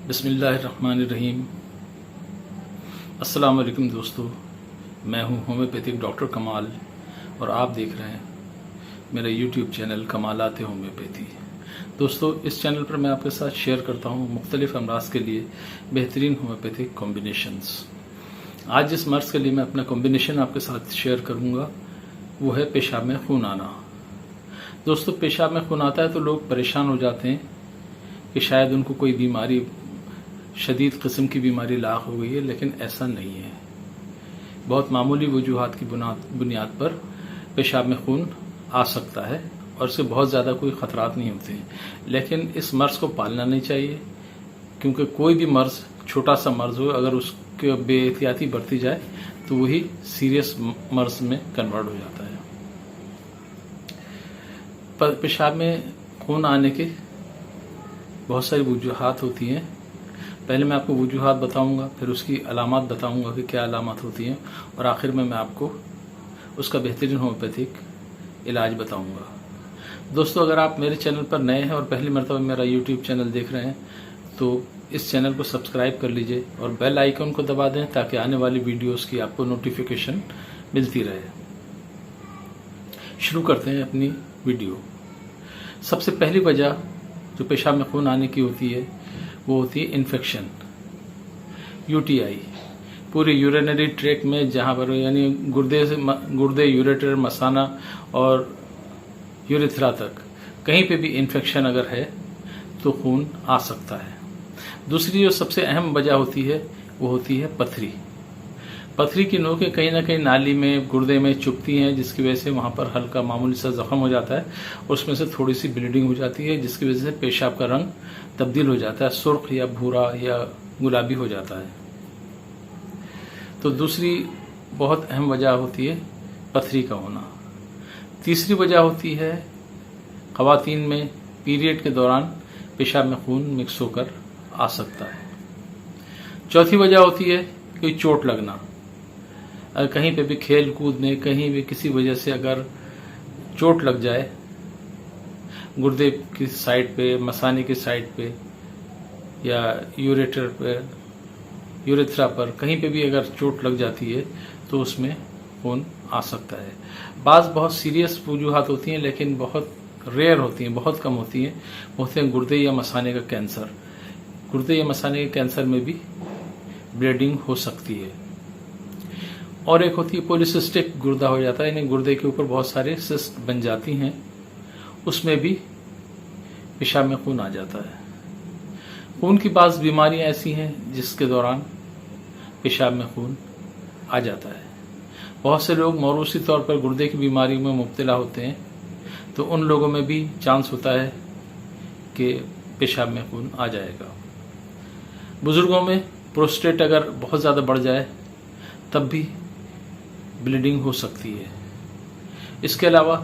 बिस्मिल्लाहिर्रहमानिर्रहीम। अस्सलाम वालेकुम दोस्तों, मैं हूं होम्योपैथिक डॉक्टर कमाल और आप देख रहे हैं मेरा यूट्यूब चैनल कमालात होम्योपैथी। दोस्तों, इस चैनल पर मैं आपके साथ शेयर करता हूं मुख्तलिफ अमराज के लिए बेहतरीन होम्योपैथिक कॉम्बिनेशंस। आज जिस मर्ज के लिए मैं अपना कॉम्बिनेशन आपके साथ शेयर करूंगा वो है पेशाब में खून आना। दोस्तों, पेशाब में खून आता है तो लोग परेशान हो जाते हैं कि शायद उनको कोई बीमारी, शदीद किस्म की बीमारी लाक हो गई है, लेकिन ऐसा नहीं है। बहुत मामूली वजूहात की बुनियाद पर पेशाब में खून आ सकता है और इससे बहुत ज़्यादा कोई ख़तरात नहीं होते हैं। लेकिन इस मर्ज़ को पालना नहीं चाहिए, क्योंकि कोई भी मर्ज़, छोटा सा मर्ज़ हो, अगर उसके बेएहतियाती बरती जाए तो वही सीरियस मर्ज़ में कन्वर्ट हो जाता है। पेशाब में खून आने के बहुत सारी वजूहात होती हैं। पहले मैं आपको वजूहात बताऊंगा, फिर उसकी अलामात बताऊंगा कि क्या अलामात होती हैं, और आखिर में मैं आपको उसका बेहतरीन होम्योपैथिक इलाज बताऊंगा। दोस्तों, अगर आप मेरे चैनल पर नए हैं और पहली मरतबा मेरा यूट्यूब चैनल देख रहे हैं तो इस चैनल को सब्सक्राइब कर लीजिए और बेल आइकन को दबा दें ताकि आने वाली वीडियोस की आपको नोटिफिकेशन मिलती रहे। शुरू करते हैं अपनी वीडियो। सबसे पहली वजह जो पेशाब में खून आने की होती है वो होती है इन्फेक्शन, यूटीआई। पूरे यूरिनरी ट्रैक में, जहाँ पर यानी गुर्दे, यूरेटर, मसाना और यूरेथ्रा तक कहीं पे भी इन्फेक्शन अगर है तो खून आ सकता है। दूसरी जो सबसे अहम वजह होती है वो होती है पथरी। पथरी की नोकें कहीं ना कहीं नाली में, गुर्दे में चुभती हैं, जिसकी वजह से वहां पर हल्का मामूली सा जख्म हो जाता है और उसमें से थोड़ी सी ब्लीडिंग हो जाती है, जिसकी वजह से पेशाब का रंग तब्दील हो जाता है, सुर्ख या भूरा या गुलाबी हो जाता है। तो दूसरी बहुत अहम वजह होती है पथरी का होना। तीसरी वजह होती है ख़वातीन में पीरियड के दौरान पेशाब में खून मिक्स होकर आ सकता है। चौथी वजह होती है कोई चोट लगना। अगर कहीं पे भी खेल कूद में, कहीं भी किसी वजह से अगर चोट लग जाए, गुर्दे की साइड पे, मसाने की साइड पे या यूरेटर पे, यूरेथ्रा पर, कहीं पे भी अगर चोट लग जाती है तो उसमें खून आ सकता है। बहुत सीरियस वजूहात होती हैं, लेकिन बहुत रेयर होती हैं, बहुत कम होती हैं। होते हैं गुर्दे या मसाने का कैंसर। गुर्दे या मसाने के कैंसर में भी ब्लीडिंग हो सकती है। और एक होती है पॉलीसिस्टिक गुर्दा हो जाता है, यानी गुर्दे के ऊपर बहुत सारे सिस्ट बन जाती हैं, उसमें भी पेशाब में खून आ जाता है। खून की बाज़ बीमारियां ऐसी हैं जिसके दौरान पेशाब में खून आ जाता है। बहुत से लोग मौरूसी तौर पर गुर्दे की बीमारी में मुब्तला होते हैं, तो उन लोगों में भी चांस होता है कि पेशाब में खून आ जाएगा। बुजुर्गों में प्रोस्टेट अगर बहुत ज़्यादा बढ़ जाए तब भी ब्लीडिंग हो सकती है। इसके अलावा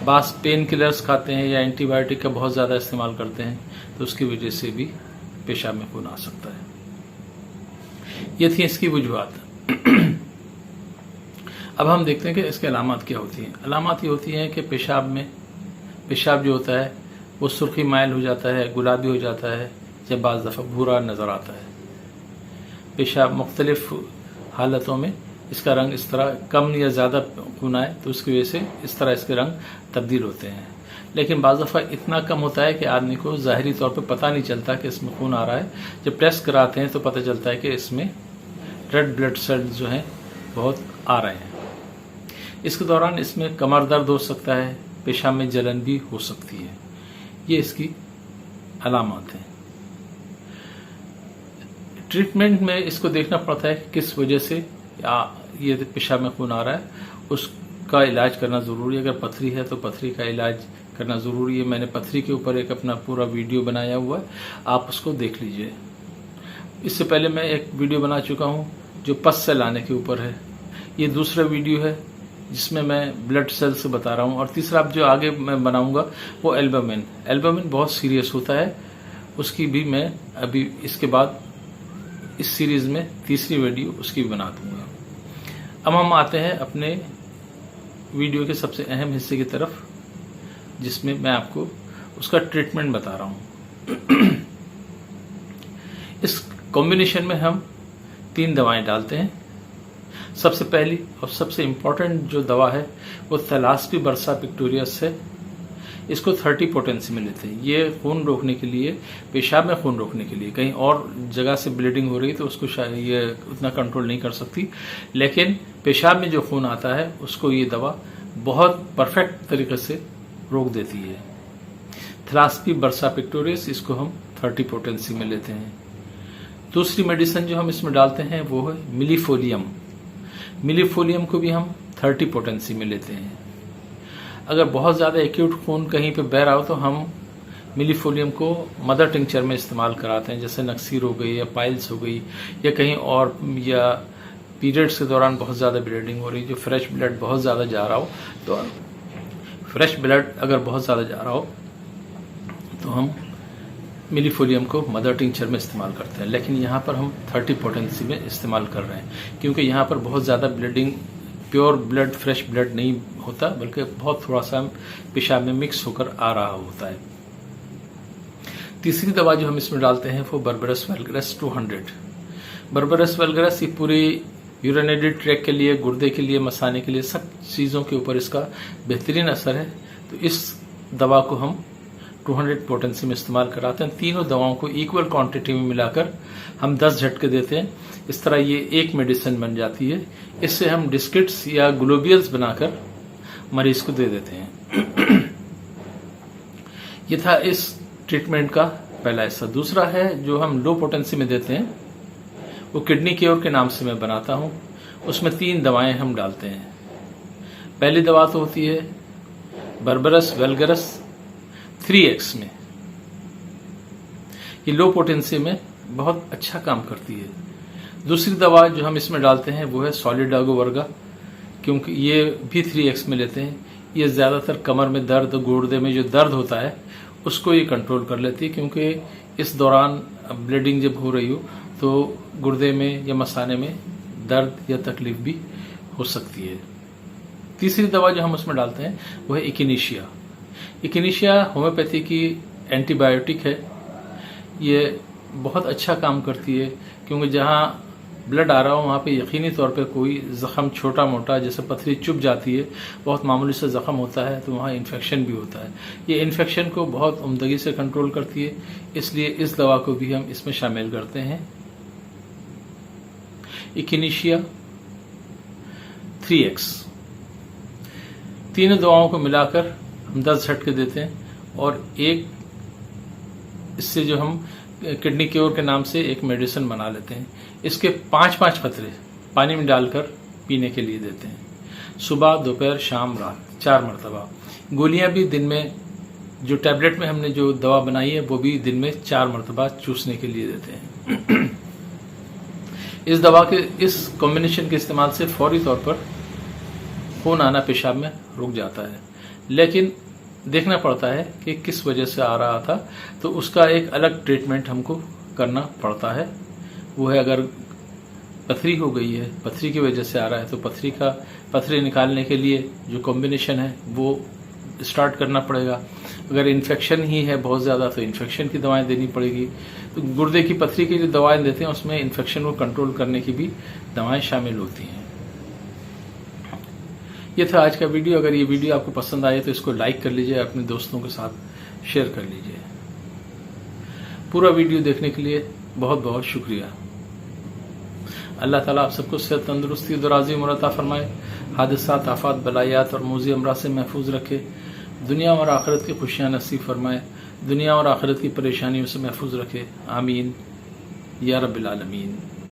बास पेन किलर्स खाते हैं या एंटीबायोटिक का बहुत ज़्यादा इस्तेमाल करते हैं तो उसकी वजह से भी पेशाब में खून आ सकता है। ये थी इसकी वजूहात। अब हम देखते हैं कि इसके अलामात क्या होती हैं। अलामात ये होती हैं कि पेशाब जो होता है वो सुर्खी माइल हो जाता है, गुलाबी हो जाता है, जब बाज़ दफ़ा भूरा नज़र आता है। पेशाब मुख्तलिफ हालतों में इसका रंग इस तरह कम या ज़्यादा खून आए तो उसकी वजह से इस तरह इसके रंग तब्दील होते हैं। लेकिन बाज़ दफ़ा इतना कम होता है कि आदमी को ज़ाहिरी तौर पर पता नहीं चलता कि इसमें खून आ रहा है। जब टेस्ट कराते हैं तो पता चलता है कि इसमें रेड ब्लड सेल्स जो हैं बहुत आ रहे हैं। इसके दौरान इसमें कमर दर्द हो सकता है, पेशाब में जलन भी हो सकती है। ये इसकी अलामत हैं। ट्रीटमेंट में इसको देखना पड़ता है कि किस वजह से ये पेशाब में खून आ रहा है, उसका इलाज करना ज़रूरी है। अगर पथरी है तो पथरी का इलाज करना ज़रूरी है। मैंने पथरी के ऊपर एक अपना पूरा वीडियो बनाया हुआ है, आप उसको देख लीजिए। इससे पहले मैं एक वीडियो बना चुका हूँ जो पस से लाने के ऊपर है। ये दूसरा वीडियो है जिसमें मैं ब्लड सेल से बता रहा हूँ। और तीसरा जो आगे मैं बनाऊंगा वो एल्बुमिन। एल्बुमिन बहुत सीरियस होता है, उसकी भी मैं अभी इसके बाद इस सीरीज में तीसरी वीडियो उसकी भी बना दूंगा। अब हम आते हैं अपने वीडियो के सबसे अहम हिस्से की तरफ, जिसमें मैं आपको उसका ट्रीटमेंट बता रहा हूँ। इस कॉम्बिनेशन में हम 3 दवाएं डालते हैं। सबसे पहली और सबसे इम्पोर्टेंट जो दवा है वो थैलास्पी बर्सा पिक्टोरियस है। इसको 30 पोटेंसी में लेते हैं। ये खून रोकने के लिए, पेशाब में खून रोकने के लिए, कहीं और जगह से ब्लीडिंग हो रही तो उसको शायद ये उतना कंट्रोल नहीं कर सकती, लेकिन पेशाब में जो खून आता है उसको ये दवा बहुत परफेक्ट तरीके से रोक देती है। थैलास्पी बर्सा पिक्टोरियस, इसको हम 30 पोटेंसी में लेते हैं। दूसरी मेडिसिन जो हम इसमें डालते हैं वो है मिलीफोलियम। मिलीफोलियम को भी हम 30 पोटेंसी में लेते हैं। अगर बहुत ज़्यादा एक्यूट खून कहीं पे बह रहा हो तो हम मिलीफोलियम को मदर टिंचर में इस्तेमाल कराते हैं, जैसे नक्सीर हो गई या पाइल्स हो गई या कहीं और, या पीरियड्स के दौरान बहुत ज़्यादा ब्लीडिंग हो रही, जो फ्रेश ब्लड बहुत ज़्यादा जा रहा हो, तो फ्रेश ब्लड अगर बहुत ज़्यादा जा रहा हो तो हम मिलीफोलियम को मदर टिंचर में इस्तेमाल करते हैं। लेकिन यहाँ पर हम 30 पोटेंसी में इस्तेमाल कर रहे हैं क्योंकि यहाँ पर बहुत ज़्यादा bleeding, pure blood, fresh blood नहीं होता, बल्कि बहुत थोड़ा सा पेशाब में मिक्स होकर आ रहा होता है। तीसरी दवा जो हम इसमें डालते हैं वो बर्बरस वल्गरस 200। बर्बरस वल्गरस ये पूरी यूरिनरी ट्रैक्ट के लिए, गुर्दे के लिए, मसाने के लिए, सब चीज़ों के ऊपर इसका बेहतरीन असर है। तो इस दवा को हम 200 पोटेंसी में इस्तेमाल कराते हैं। तीनों दवाओं को इक्वल क्वांटिटी में मिलाकर हम 10 झटके देते हैं। इस तरह ये एक मेडिसिन बन जाती है। इससे हम डिस्किट्स या ग्लोबियल्स बनाकर मरीज को दे देते हैं। ये था इस ट्रीटमेंट का पहला हिस्सा। दूसरा है जो हम लो पोटेंसी में देते हैं, वो किडनी क्योर के नाम से मैं बनाता हूं। उसमें 3 दवाएं हम डालते हैं। पहली दवा तो होती है बर्बरस वल्गरस 3x में। ये लो पोटेंसी में बहुत अच्छा काम करती है। दूसरी दवा जो हम इसमें डालते हैं वो है सॉलिडागो वर्गा, क्योंकि ये भी 3x में लेते हैं। ये ज़्यादातर कमर में दर्द, गुर्दे में जो दर्द होता है उसको ये कंट्रोल कर लेती है, क्योंकि इस दौरान ब्लीडिंग जब हो रही हो तो गुर्दे में या मसाने में दर्द या तकलीफ भी हो सकती है। तीसरी दवा जो हम उसमें डालते हैं वो है इकिनीशिया। इकिनीशिया होम्योपैथी की एंटीबायोटिक है। ये बहुत अच्छा काम करती है, क्योंकि जहाँ ब्लड आ रहा हो वहाँ पे यकीनी तौर पे कोई जख्म छोटा मोटा, जैसे पथरी चुभ जाती है, बहुत मामूली सा जख्म होता है, तो वहाँ इन्फेक्शन भी होता है। ये इन्फेक्शन को बहुत उम्दगी से कंट्रोल करती है, इसलिए इस दवा को भी हम इसमें शामिल करते हैं। इकिनीशिया 3x। तीनों दवाओं को मिलाकर हम 10 झटके देते हैं और एक इससे जो हम किडनी क्योर के नाम से एक मेडिसिन बना लेते हैं। इसके 5-5 पत्रे पानी में डालकर पीने के लिए देते हैं, सुबह, दोपहर, शाम, रात, 4 मरतबा। गोलियां भी दिन में, जो टैबलेट में हमने जो दवा बनाई है वो भी दिन में 4 मरतबा चूसने के लिए देते हैं। इस दवा के, इस कॉम्बिनेशन के इस्तेमाल से फौरी तौर पर खून आना पेशाब में रुक जाता है, लेकिन देखना पड़ता है कि किस वजह से आ रहा था, तो उसका एक अलग ट्रीटमेंट हमको करना पड़ता है। वो है, अगर पथरी हो गई है, पथरी की वजह से आ रहा है, तो पथरी निकालने के लिए जो कॉम्बिनेशन है वो स्टार्ट करना पड़ेगा। अगर इन्फेक्शन ही है बहुत ज़्यादा तो इन्फेक्शन की दवाएं देनी पड़ेगी। तो गुर्दे की पथरी की जो दवाएं देते हैं उसमें इन्फेक्शन को कंट्रोल करने की भी दवाएं शामिल होती हैं। ये था आज का वीडियो। अगर ये वीडियो आपको पसंद आए तो इसको लाइक कर लीजिए, अपने दोस्तों के साथ शेयर कर लीजिए। पूरा वीडियो देखने के लिए बहुत बहुत शुक्रिया। अल्लाह ताला आप सबको सेहत, तंदुरुस्ती, दराज़ी उम्र अता फरमाए, हादसात, आफात, बलायात और मौजी अमराज से महफूज रखे, दुनिया और आखिरत की खुशियां नसीब फरमाए, दुनिया और आखिरत की परेशानियों से महफूज रखे। आमीन या रब्बिल आलमीन।